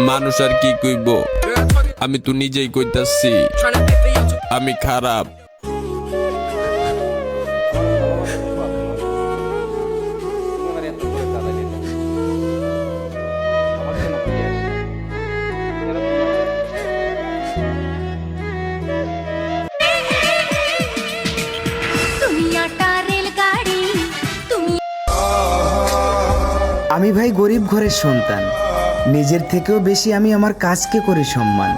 মানুষ আর কি কইব, আমি তো নিজেই কইতাছি আমি খারাপ। আমি ভাই গরিব ঘরের সন্তান, নিজের থেকেও বেশি আমি আমার কাজকে করি সম্মান।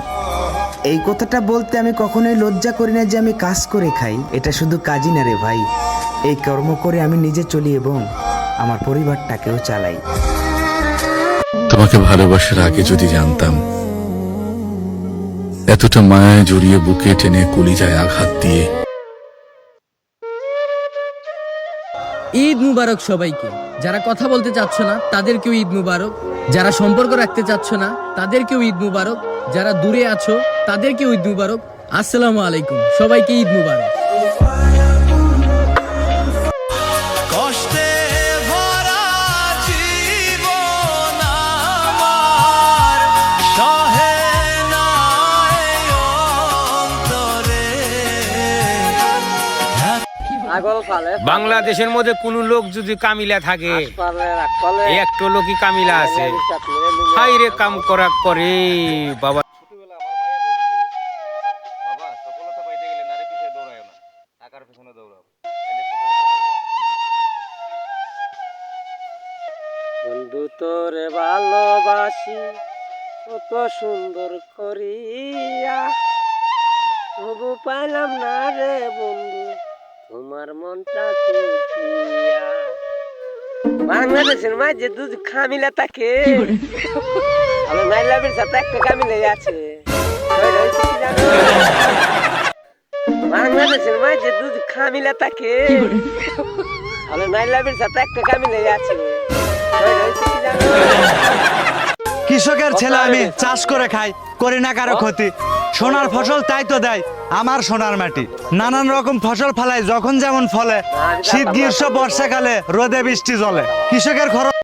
এই কথাটা বলতে আমি কখনোই লজ্জা করি না যে আমি কাজ করে খাই। এটা শুধু কাজই না রে ভাই, এই কর্ম করে আমি নিজে চলি এবং আমার পরিবারটাকেও চালাই। তোমাকে ভালোবাসার আগে যদি জানতাম এতটা মায়ায় জড়িয়ে বুকে টেনে কলিজায় আঘাত দিয়ে। ঈদ মুবারক সবাইকে। যারা কথা বলতে চাচ্ছ না তাদেরকেও ঈদ মুবারক, যারা সম্পর্ক রাখতে চাচ্ছ না তাদেরকেও ঈদ মুবারক, যারা দূরে আছো তাদেরকেও ঈদ মুবারক। আসসালামু আলাইকুম, সবাইকে ঈদ মুবারক। বাংলাদেশের মধ্যে কোন লোক যদি কামিলা থাকে, একটু লোকই কামিলা আছে, হাই রে কাম করা করে বাবা। বন্ধু তোরে ভালোবাসি কত সুন্দর করিয়া, তবু পাইলাম না রে বন্ধু তোমার মনটা খুঁজিয়া। বাংলাদেশের মাঝে দুধ খামিলা থাকে, আমার মাইলাবের সাথে একটা কামিলে আছে। বাংলাদেশের মাঝে দুধ খামিলা থাকে, আমার মাইলাবের সাথে একটা কামিলে আছে। কৃষকের ছেলে আমি, চাষ করে খাই, করি না কারো ক্ষতি। সোনার ফসল তাই তো দেয় আমার সোনার মাটি। নানান রকম ফসল ফলাই যখন যেমন ফলে, শীত গ্রীষ্ম বর্ষাকালে রোদে বৃষ্টি জলে। কৃষকের খরচ